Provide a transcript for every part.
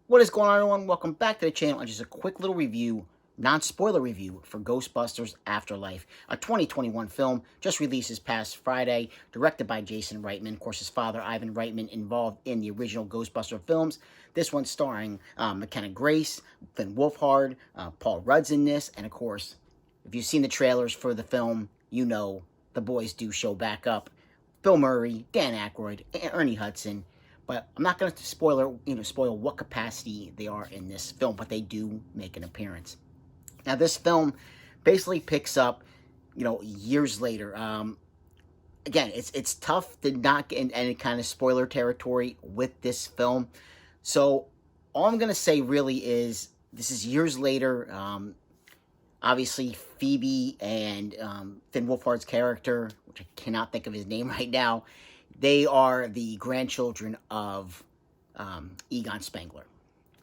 What is going on, everyone? Welcome back to the channel. And just a quick little review, non-spoiler review for Ghostbusters Afterlife, a 2021 film just released this past Friday, directed by Jason Reitman. Of course, his father, Ivan Reitman, involved in the original Ghostbuster films. This one starring McKenna Grace, Finn Wolfhard, Paul Rudd's in this, and of course, if you've seen the trailers for the film, you know the boys do show back up. Bill Murray, Dan Aykroyd, and Ernie Hudson. But I'm not going to spoil what capacity they are in this film, but they do make an appearance. Now, this film basically picks up, years later. Again, it's tough to not get in any kind of spoiler territory with this film. So all I'm going to say really is this is years later. Obviously, Phoebe and Finn Wolfhard's character, which I cannot think of his name right now, they are the grandchildren of Egon Spengler.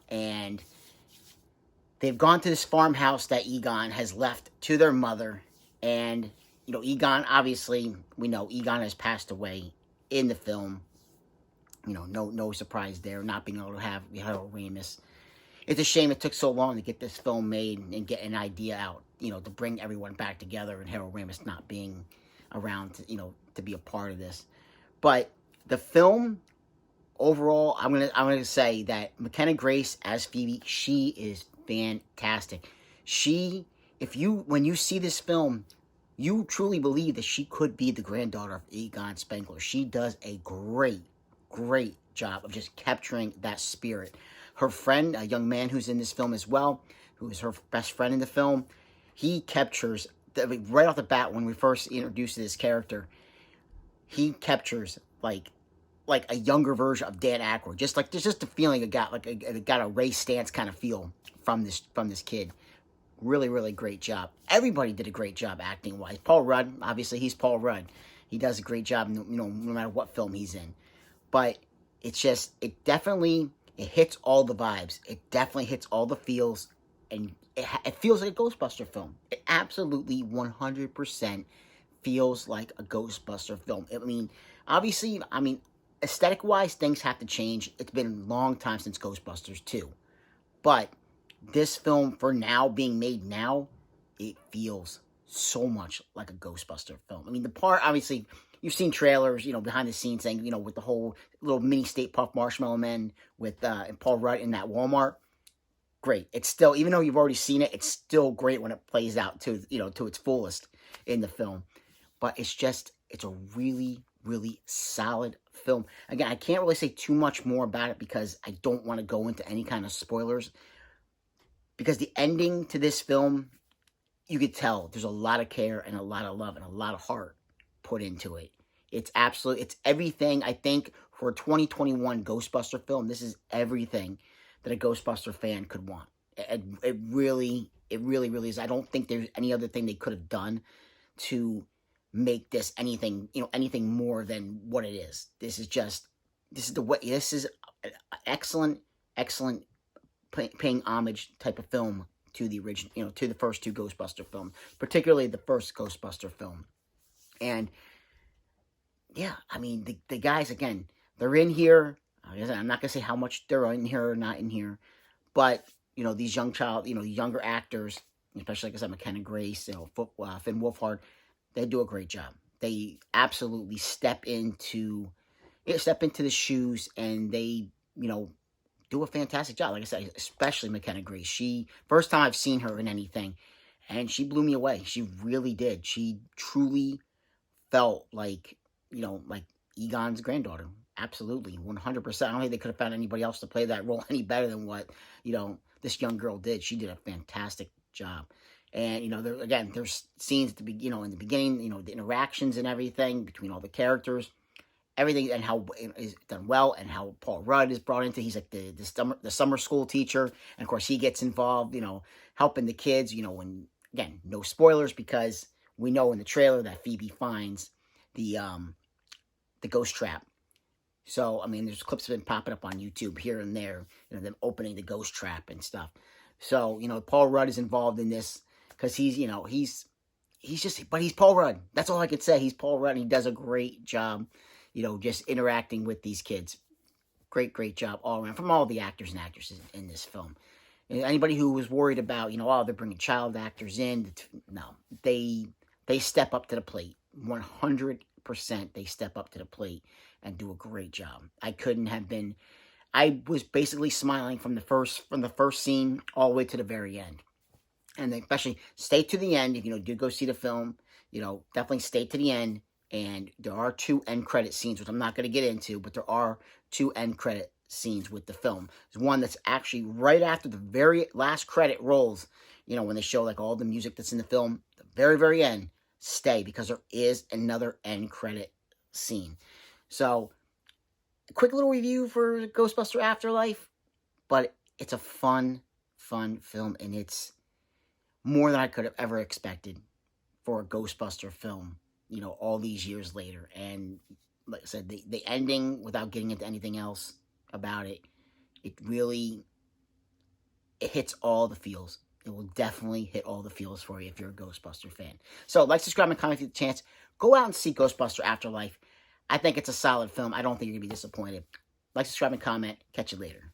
And they've gone to this farmhouse that Egon has left to their mother. And, Egon, obviously, we know Egon has passed away in the film. No surprise there, not being able to have Harold Ramis. It's a shame it took so long to get this film made and get an idea out, to bring everyone back together, and Harold Ramis not being around to be a part of this. But the film overall, I'm gonna say that McKenna Grace as Phoebe, she is fantastic. When you see this film, you truly believe that she could be the granddaughter of Egon Spengler. She does a great job of just capturing that spirit. Her friend, a young man who's in this film as well, who is her best friend in the film, he captures, right off the bat when we first introduced this character, he captures like a younger version of Dan Aykroyd. There's just a feeling it got a Ray Stantz kind of feel from this kid. Really great job. Everybody did a great job acting wise. Paul Rudd, obviously he's Paul Rudd. He does a great job, no matter what film he's in. But it hits all the vibes. It definitely hits all the feels, and it feels like a Ghostbuster film. It absolutely 100% feels like a Ghostbuster film. Obviously, aesthetic-wise, things have to change. It's been a long time since Ghostbusters 2. But this film, for now, being made now, it feels so much like a Ghostbuster film. The part, obviously, you've seen trailers, behind the scenes thing, with the whole little mini Stay Puft Marshmallow Men with and Paul Rudd in that Walmart. Great. It's still, even though you've already seen it, it's still great when it plays out to its fullest in the film. But it's a really solid film. Again, I can't really say too much more about it because I don't want to go into any kind of spoilers. Because the ending to this film, you could tell there's a lot of care and a lot of love and a lot of heart put into it. It's everything, I think, for a 2021 Ghostbuster film. This is everything that a Ghostbuster fan could want. It really is. I don't think there's any other thing they could have done to make this anything more than what it is. This is an excellent paying homage type of film to the original, to the first two Ghostbuster films, particularly the first Ghostbuster film. And yeah, the guys, again, they're in here. I'm not gonna say how much they're in here or not in here, but these younger actors, especially like I said, McKenna Grace, Finn Wolfhard, they do a great job. They absolutely step into the shoes, and they do a fantastic job. Like I said, especially McKenna Grace. First time I've seen her in anything, and she blew me away. She really did. She truly felt like Egon's granddaughter. Absolutely, 100%. I don't think they could have found anybody else to play that role any better than what this young girl did. She did a fantastic job. And there's scenes at the in the beginning, the interactions and everything between all the characters, everything, and how it is done well, and how Paul Rudd is brought into. He's like the summer school teacher, and of course he gets involved, helping the kids. When, again, no spoilers, because we know in the trailer that Phoebe finds the ghost trap. So there's clips have been popping up on YouTube here and there, them opening the ghost trap and stuff. So Paul Rudd is involved in this because he's Paul Rudd. That's all I could say. He's Paul Rudd, and he does a great job, just interacting with these kids. great job all around from all the actors and actresses in this film. Anybody who was worried about, oh, they're bringing child actors in, no, they step up to the plate. 100% they step up to the plate and do a great job. I was basically smiling from the first scene all the way to the very end. And especially stay to the end. If you do go see the film, definitely stay to the end. And there are 2 end credit scenes, which I'm not going to get into, but there are 2 end credit scenes with the film. There's one that's actually right after the very last credit rolls, when they show like all the music that's in the film, the very, very end, stay, because there is another end credit scene. So, a quick little review for Ghostbusters Afterlife, but it's a fun film, and it's more than I could have ever expected for a Ghostbuster film, all these years later. And like I said, the ending, without getting into anything else about it, it hits all the feels. It will definitely hit all the feels for you if you're a Ghostbuster fan. So, like, subscribe, and comment if you get a chance. Go out and see Ghostbuster Afterlife. I think it's a solid film. I don't think you're going to be disappointed. Like, subscribe, and comment. Catch you later.